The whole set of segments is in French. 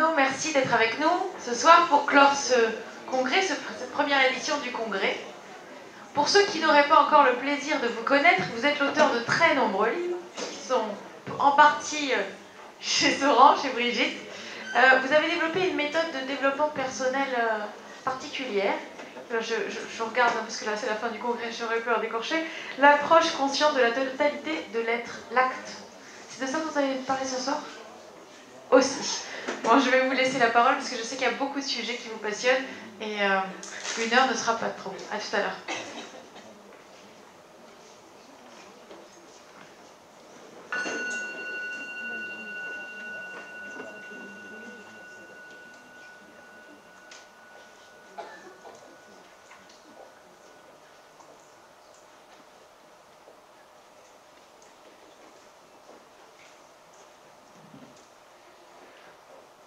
nous. Merci d'être avec nous ce soir pour clore ce congrès, cette première édition du congrès. Pour ceux qui n'auraient pas encore le plaisir de vous connaître, vous êtes l'auteur de très nombreux livres qui sont en partie chez Soran, chez Brigitte. Vous avez développé une méthode de développement personnel particulière. Je regarde, parce que là c'est la fin du congrès, j'aurais pu en décorcher. L'approche consciente de la totalité de l'être, l'acte. C'est de ça que vous allez parler ce soir ? Aussi. Bon, je vais vous laisser la parole parce que je sais qu'il y a beaucoup de sujets qui vous passionnent et une heure ne sera pas trop. À tout à l'heure.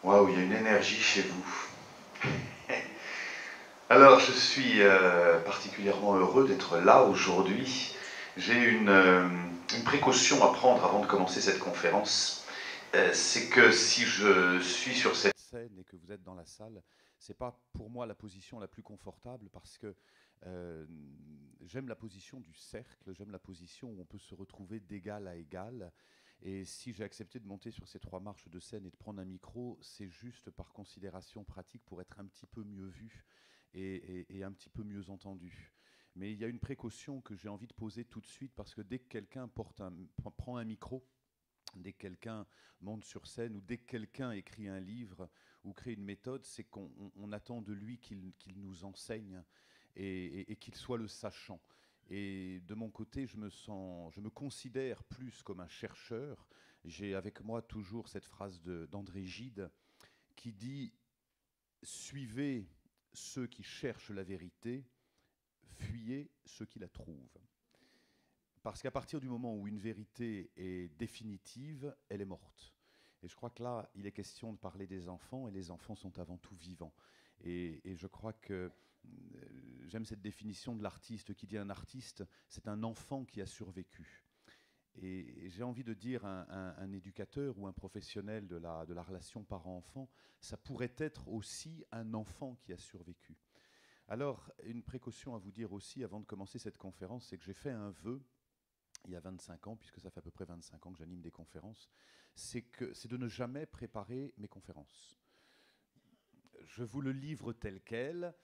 Waouh, il y a une énergie chez vous. Alors, je suis particulièrement heureux d'être là aujourd'hui. J'ai une précaution à prendre avant de commencer cette conférence. C'est que si je suis sur cette scène et que vous êtes dans la salle, c'est pas pour moi la position la plus confortable parce que j'aime la position du cercle, j'aime la position où on peut se retrouver d'égal à égal. Et si j'ai accepté de monter sur ces 3 marches de scène et de prendre un micro, c'est juste par considération pratique pour être un petit peu mieux vu et un petit peu mieux entendu. Mais il y a une précaution que j'ai envie de poser tout de suite parce que dès que quelqu'un prend un micro, dès que quelqu'un monte sur scène ou dès que quelqu'un écrit un livre ou crée une méthode, c'est qu'on attend de lui qu'il nous enseigne et qu'il soit le sachant. Et de mon côté, je me considère plus comme un chercheur. J'ai avec moi toujours cette phrase d'André Gide qui dit « Suivez ceux qui cherchent la vérité, fuyez ceux qui la trouvent ». Parce qu'à partir du moment où une vérité est définitive, elle est morte. Et je crois que là, il est question de parler des enfants, et les enfants sont avant tout vivants. Et je crois que j'aime cette définition de l'artiste qui dit un artiste, c'est un enfant qui a survécu. Et j'ai envie de dire un éducateur ou un professionnel de la relation parent-enfant, ça pourrait être aussi un enfant qui a survécu. Alors, une précaution à vous dire aussi avant de commencer cette conférence, c'est que j'ai fait un vœu il y a 25 ans, puisque ça fait à peu près 25 ans que j'anime des conférences, c'est de ne jamais préparer mes conférences. Je vous le livre tel quel.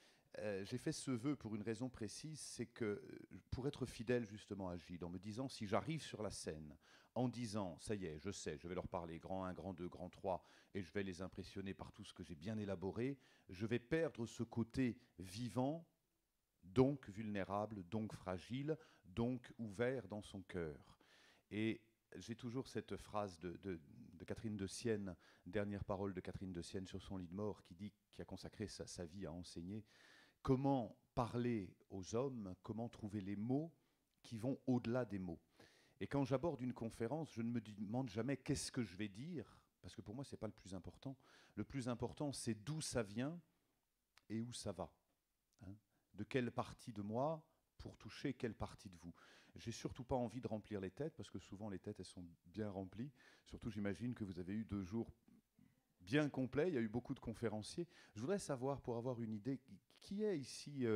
J'ai fait ce vœu pour une raison précise, c'est que pour être fidèle justement à Gide, en me disant si j'arrive sur la scène en disant ça y est, je sais, je vais leur parler grand 1, grand 2, grand 3 et je vais les impressionner par tout ce que j'ai bien élaboré, je vais perdre ce côté vivant, donc vulnérable, donc fragile, donc ouvert dans son cœur. Et j'ai toujours cette phrase de Catherine de Sienne, dernière parole de Catherine de Sienne sur son lit de mort, qui a consacré sa vie à enseigner. Comment parler aux hommes, comment trouver les mots qui vont au-delà des mots. Et quand j'aborde une conférence, je ne me demande jamais qu'est-ce que je vais dire, parce que pour moi, ce n'est pas le plus important. Le plus important, c'est d'où ça vient et où ça va. Hein, de quelle partie de moi pour toucher quelle partie de vous. J'ai surtout pas envie de remplir les têtes, parce que souvent les têtes, elles sont bien remplies. Surtout, j'imagine que vous avez eu 2 jours bien complets, il y a eu beaucoup de conférenciers. Je voudrais savoir, pour avoir une idée, qui est ici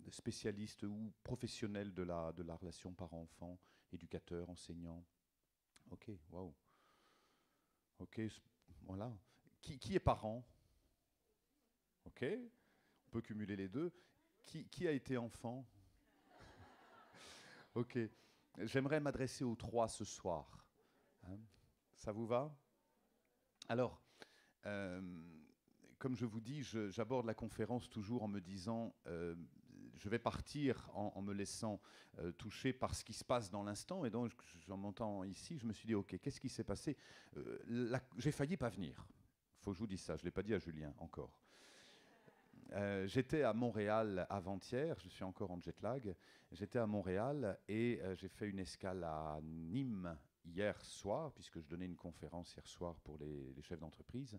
spécialiste ou professionnel de la relation parent-enfant, éducateur, enseignant? Ok, waouh. Ok, voilà. Qui est parent? Ok, on peut cumuler les deux. Qui a été enfant? Ok. J'aimerais m'adresser aux 3 ce soir. Hein, ça vous va? Alors, comme je vous dis, j'aborde la conférence toujours en me disant, je vais partir en me laissant toucher par ce qui se passe dans l'instant. Et donc, j'en m'entends ici, je me suis dit, ok, qu'est-ce qui s'est passé? J'ai failli pas venir. Il faut que je vous dise ça, je ne l'ai pas dit à Julien encore. J'étais à Montréal avant-hier, je suis encore en jet lag. J'étais à Montréal et j'ai fait une escale à Nîmes hier soir, puisque je donnais une conférence hier soir pour les chefs d'entreprise.